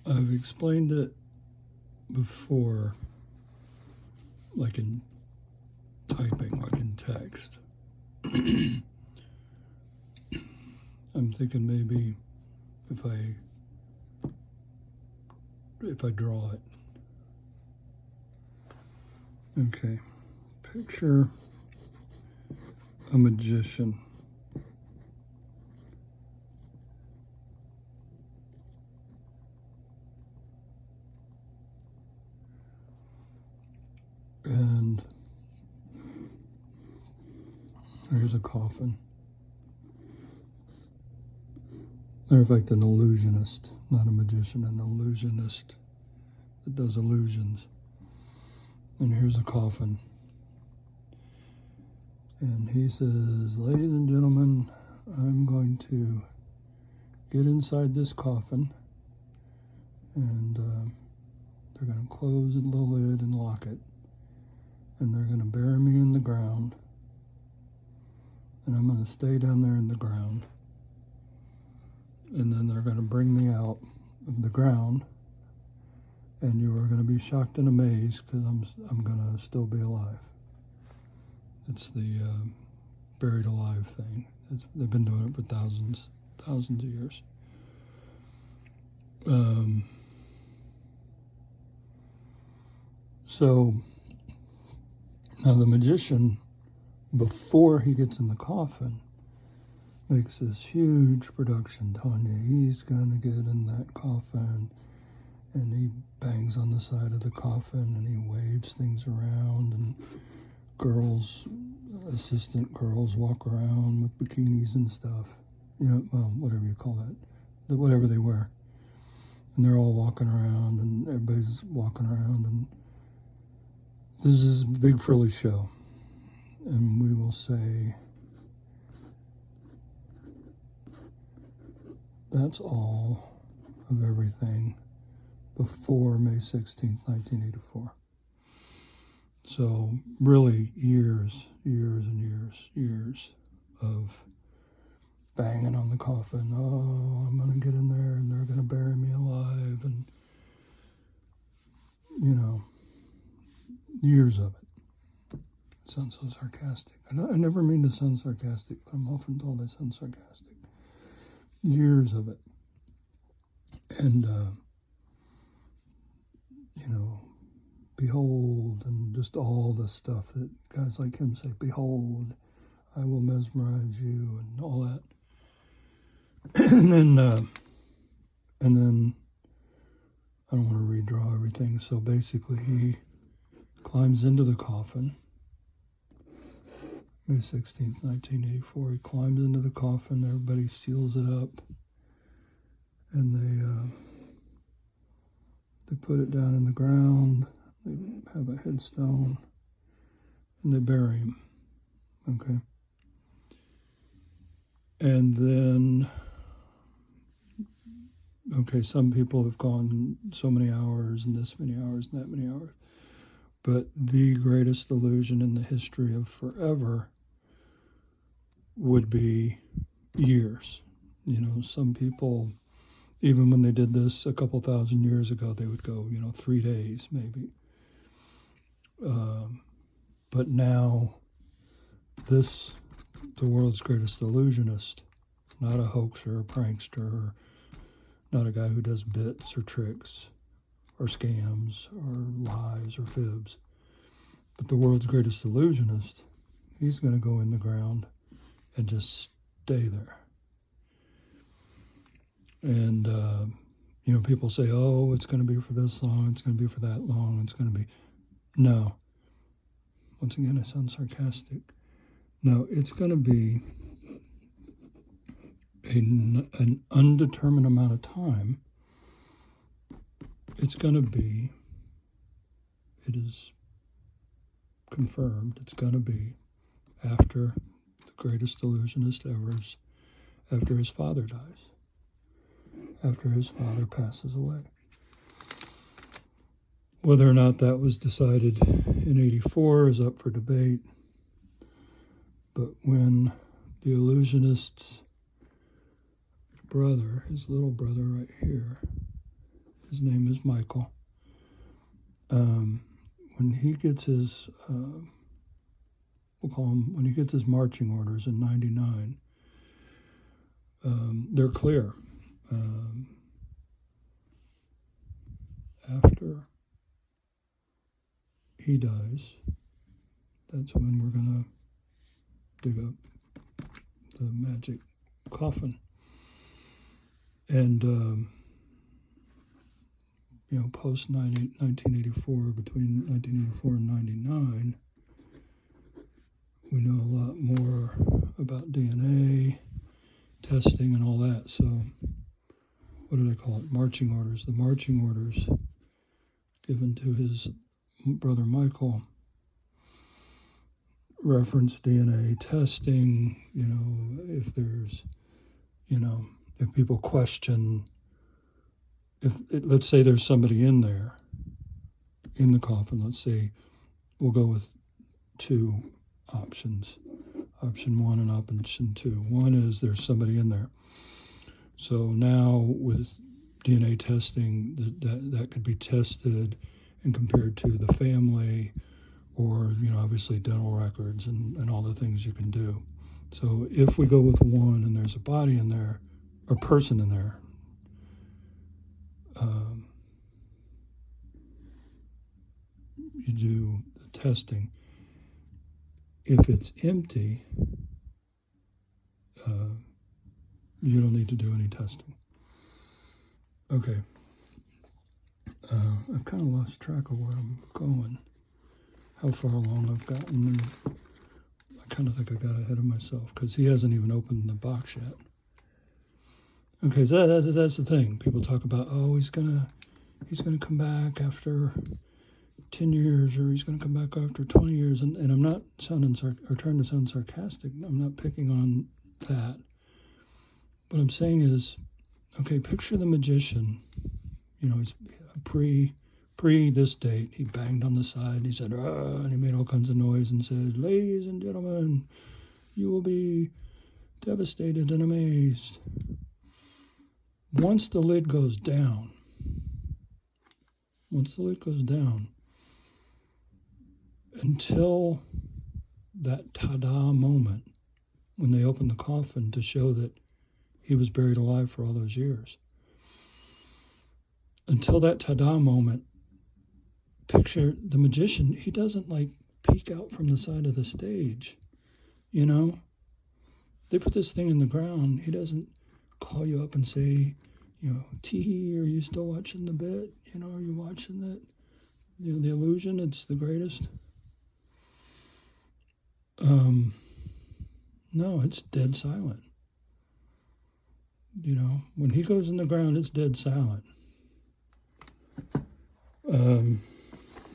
I've explained it before, like in typing, like in text. I'm thinking maybe if I draw it. Okay, picture a magician. And here's a coffin. Matter of fact, an illusionist, not a magician, an illusionist that does illusions. And here's a coffin. And he says, "Ladies and gentlemen, I'm going to get inside this coffin, and they're going to close the lid and lock it, and they're going to bury me in the ground, and I'm going to stay down there in the ground, and then they're going to bring me out of the ground, and you are going to be shocked and amazed because I'm going to still be alive." It's the buried alive thing. They've been doing it for thousands of years. So now the magician, before he gets in the coffin, makes this huge production telling you he's going to get in that coffin, and he bangs on the side of the coffin and he waves things around, and assistant girls walk around with bikinis and stuff, whatever you call that, whatever they wear. And they're all walking around, and everybody's walking around, and this is a big frilly show. And we will say, that's all of everything before May 16th, 1984. So really years of banging on the coffin. Oh, I'm going to get in there and they're going to bury me alive. And, years of it. It sounds so sarcastic. I never mean to sound sarcastic, but I'm often told I sound sarcastic. Years of it. And, behold, and just all the stuff that guys like him say, behold, I will mesmerize you, and all that. and then I don't want to redraw everything, so basically he climbs into the coffin, May 16th, 1984. He climbs into the coffin, everybody seals it up, and they put it down in the ground. They have a headstone, and they bury him, okay? And then, some people have gone so many hours, and this many hours, and that many hours, but the greatest illusion in the history of forever would be years. Some people, even when they did this a couple thousand years ago, they would go, 3 days maybe. But now, the world's greatest illusionist, not a hoaxer or prankster, or not a guy who does bits or tricks or scams or lies or fibs, but the world's greatest illusionist, he's going to go in the ground and just stay there. And, people say, oh, it's going to be for this long, it's going to be for that long, it's going to be... No. Once again, I sound sarcastic. No, it's going to be an undetermined amount of time. It is confirmed, it's going to be after the greatest illusionist ever, after his father dies, after his father passes away. Whether or not that was decided in 84 is up for debate. But when the illusionist's brother, his little brother right here, His name is Michael. When he gets his, we'll call him, when he gets his marching orders in 99, they're clear. After he dies, that's when we're going to dig up the magic coffin. And, post 1984, between 1984 and 99, we know a lot more about DNA testing and all that. So, what did I call it? Marching orders. The marching orders given to his brother Michael reference DNA testing, if there's, if people question, let's say there's somebody in there, in the coffin, let's say, we'll go with two options, option 1 and option 2. One is there's somebody in there. So now with DNA testing, that could be tested and compared to the family, or, obviously dental records and all the things you can do. So if we go with one and there's a body in there, or person in there, you do the testing. If it's empty, you don't need to do any testing. Okay. I've kind of lost track of where I'm going, how far along I've gotten, and I kind of think I got ahead of myself because he hasn't even opened the box yet. Okay, so that's the thing. People talk about, he's gonna come back after 10 years, or he's gonna come back after 20 years, and I'm not sounding trying to sound sarcastic. I'm not picking on that. What I'm saying is, okay, picture the magician. He's pre this date. He banged on the side. He said, and he made all kinds of noise and said, "Ladies and gentlemen, you will be devastated and amazed." Once the lid goes down, until that ta-da moment when they open the coffin to show that he was buried alive for all those years, until that ta-da moment, picture the magician. He doesn't peek out from the side of the stage. They put this thing in the ground. He doesn't call you up and say, "Tee, are you still watching the bit? Are you watching it? The illusion, it's the greatest." No, it's dead silent. When he goes in the ground, it's dead silent. And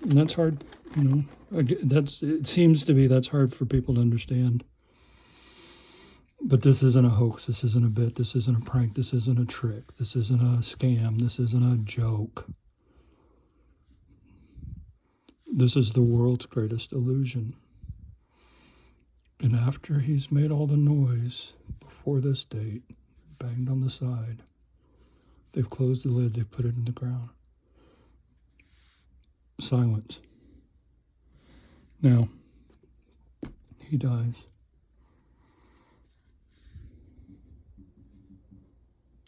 that's hard, it seems to be that's hard for people to understand. But this isn't a hoax, this isn't a bit, this isn't a prank, this isn't a trick, this isn't a scam, this isn't a joke. This is the world's greatest illusion. And after he's made all the noise before this date, banged on the side, they've closed the lid, they've put it in the ground. Silence. Now, he dies.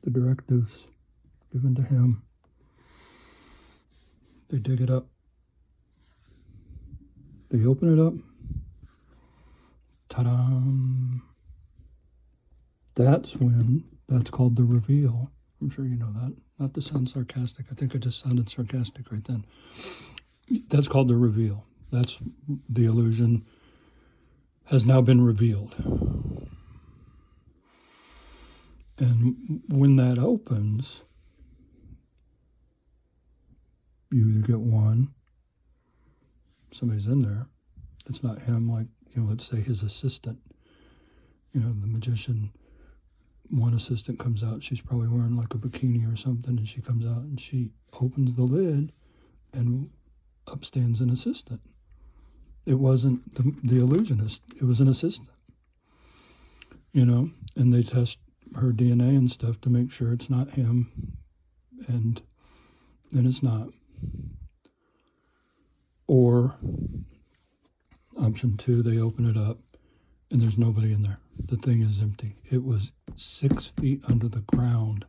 The directives given to him. They dig it up. They open it up. Ta-da! That's called the reveal. I'm sure you know that. Not to sound sarcastic. I think I just sounded sarcastic right then. That's called the reveal. That's the illusion has now been revealed. And when that opens, you either get one, somebody's in there. It's not him, let's say his assistant. The magician, one assistant comes out, she's probably wearing a bikini or something, and she comes out and she opens the lid, and up stands an assistant. It wasn't the illusionist, it was an assistant. And they test her DNA and stuff to make sure it's not him. And and it's not. Or option 2, they open it up and there's nobody in there. The thing is empty. It was 6 feet under the ground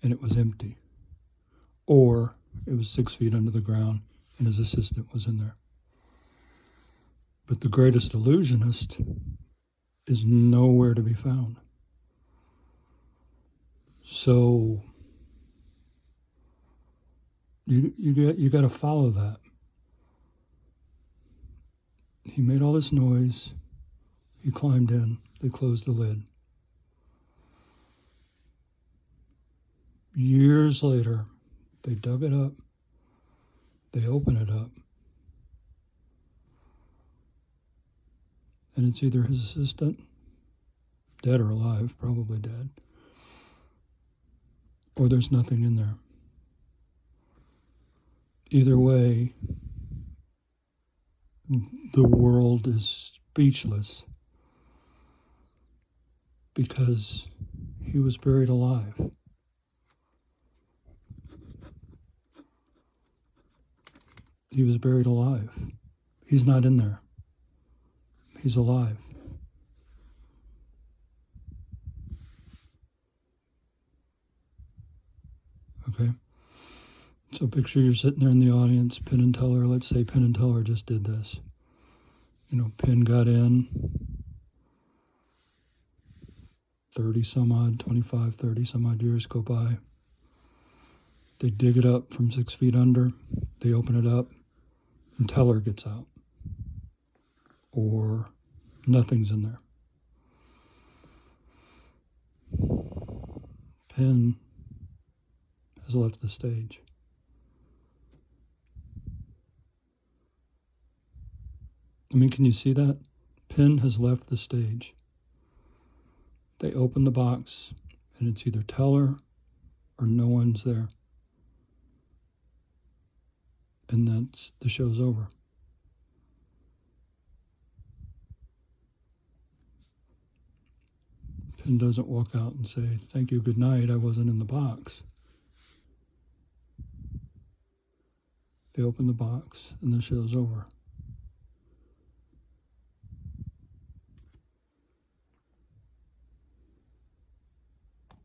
and it was empty. Or it was 6 feet under the ground and his assistant was in there. But the greatest illusionist is nowhere to be found. So you got to follow that. He made all this noise. He climbed in. They closed the lid. Years later, they dug it up. They open it up. And it's either his assistant, dead or alive, probably dead, or there's nothing in there. Either way, the world is speechless because he was buried alive. He was buried alive. He's not in there. He's alive. Okay? So picture you're sitting there in the audience, Penn and Teller. Let's say Penn and Teller just did this. Penn got in, 30 some odd, 25, 30 some odd years go by. They dig it up from 6 feet under. They open it up, and Teller gets out. Or nothing's in there. Penn has left the stage. Can you see that? Penn has left the stage. They open the box, and it's either Teller or no one's there. And that's the show's over. Penn doesn't walk out and say, "Thank you, good night, I wasn't in the box." They open the box, and the show's over.